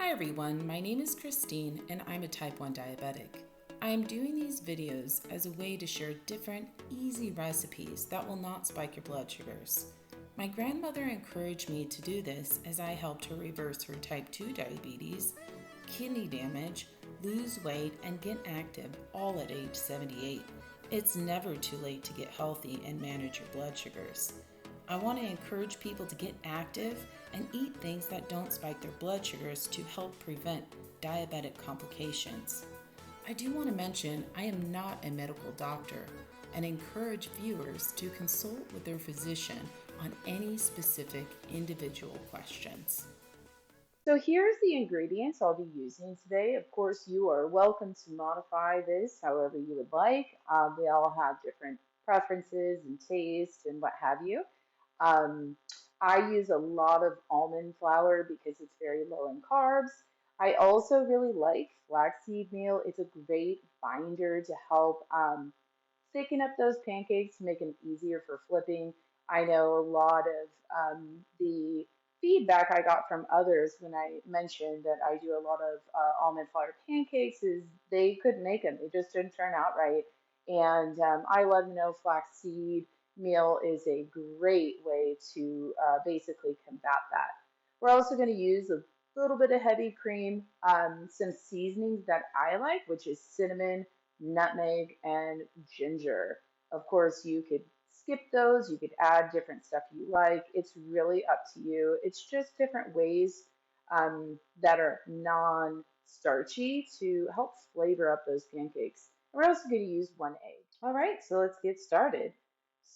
Hi everyone, my name is Christine and I'm a type 1 diabetic. I am doing these videos as a way to share different, easy recipes that will not spike your blood sugars. My grandmother encouraged me to do this as I helped her reverse her type 2 diabetes, kidney damage, lose weight, and get active all at age 78. It's never too late to get healthy and manage your blood sugars. I want to encourage people to get active and eat things that don't spike their blood sugars to help prevent diabetic complications. I do want to mention I am not a medical doctor and encourage viewers to consult with their physician on any specific individual questions. So here's the ingredients I'll be using today. Of course, you are welcome to modify this however you would like. We all have different preferences and tastes and what have you. Um, I use a lot of almond flour because it's very low in carbs. I also really like flaxseed meal. It's a great binder to help thicken up those pancakes to make them easier for flipping. I know a lot of the feedback I got from others when I mentioned that I do a lot of almond flour pancakes is they couldn't make them. They just didn't turn out right. And I let them know flaxseed meal is a great way to basically combat that. We're also going to use a little bit of heavy cream, some seasonings that I like, which is cinnamon, nutmeg, and ginger. Of course, you could skip those. You could add different stuff you like. It's really up to you. It's just different ways that are non-starchy to help flavor up those pancakes. We're also going to use 1 egg. All right, so let's get started.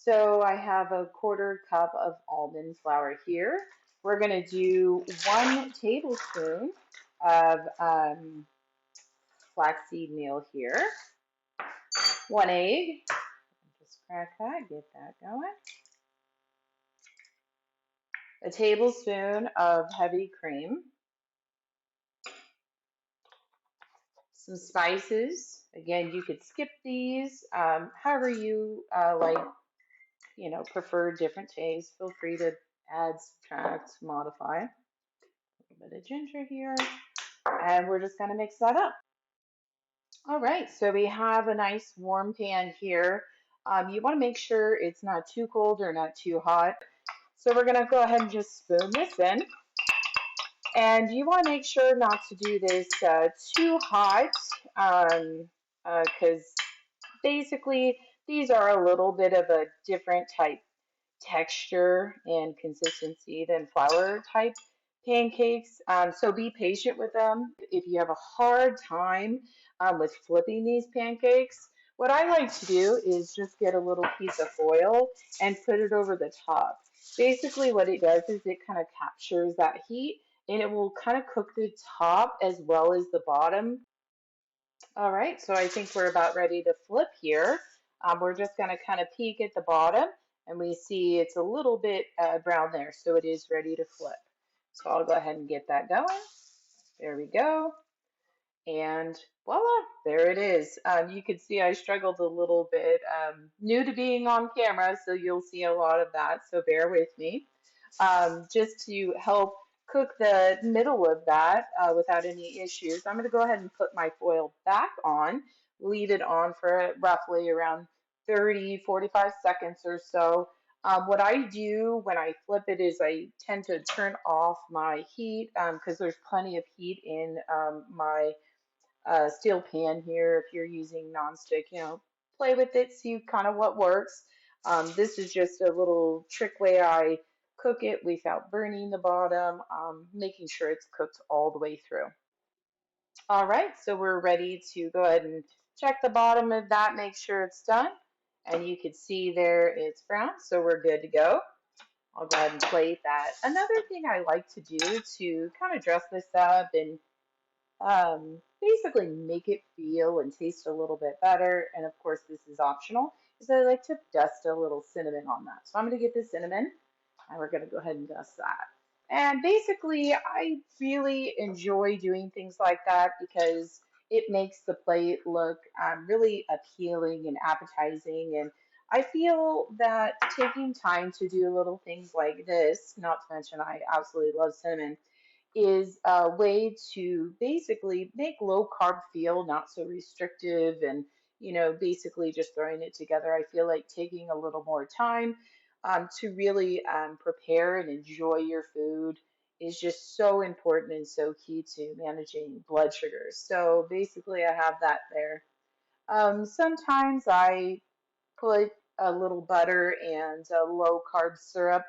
So I have a quarter cup of almond flour here. We're going to do 1 tablespoon of flaxseed meal here. 1 egg. Just crack that, get that going. A tablespoon of heavy cream. Some spices. Again, you could skip these however you prefer different tastes. Feel free to add, subtract, modify. A little bit of ginger here. And we're just going to mix that up. All right, so we have a nice warm pan here. You want to make sure it's not too cold or not too hot. So we're going to go ahead and just spoon this in. And you want to make sure not to do this too hot because basically these are a little bit of a different type texture and consistency than flour type pancakes. So be patient with them. If you have a hard time with flipping these pancakes, what I like to do is just get a little piece of foil and put it over the top. Basically what it does is it kind of captures that heat and it will kind of cook the top as well as the bottom. All right, so I think we're about ready to flip here. We're just going to kind of peek at the bottom and we see it's a little bit brown there, so it is ready to flip. So I'll go ahead and get that going. There we go. And voila, there it is. You can see I struggled a little bit. New to being on camera, so you'll see a lot of that, so bear with me. Just to help cook the middle of that without any issues, I'm going to go ahead and put my foil back on, leave it on for roughly around 30-45 seconds or so. What I do when I flip it is I tend to turn off my heat because there's plenty of heat in my steel pan here. If you're using nonstick, play with it, see kind of what works. This is just a little trick way I cook it without burning the bottom, making sure it's cooked all the way through. All right, so we're ready to go ahead and check the bottom of that, make sure it's done. And you can see there it's brown, so we're good to go. I'll go ahead and plate that. Another thing I like to do to kind of dress this up and basically make it feel and taste a little bit better, and of course this is optional, is I like to dust a little cinnamon on that. So I'm going to get the cinnamon and we're going to go ahead and dust that. And basically I really enjoy doing things like that because it makes the plate look really appealing and appetizing, and I feel that taking time to do little things like this, not to mention I absolutely love cinnamon, is a way to basically make low carb feel not so restrictive and, basically just throwing it together. I feel like taking a little more time to really prepare and enjoy your food is just so important and so key to managing blood sugars. So basically, I have that there. Sometimes I put a little butter and a low carb syrup.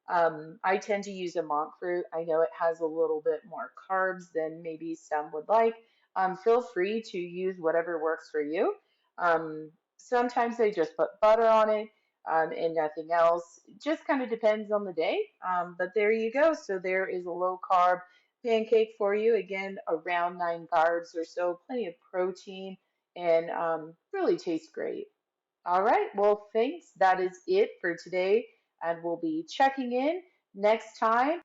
I tend to use a monk fruit. I know it has a little bit more carbs than maybe some would like. Feel free to use whatever works for you. Sometimes I just put butter on it and nothing else. Just kind of depends on the day. But there you go. So there is a low carb pancake for you. Again, around 9 carbs or so, plenty of protein, and really tastes great. All right, well, thanks. That is it for today, and we'll be checking in next time.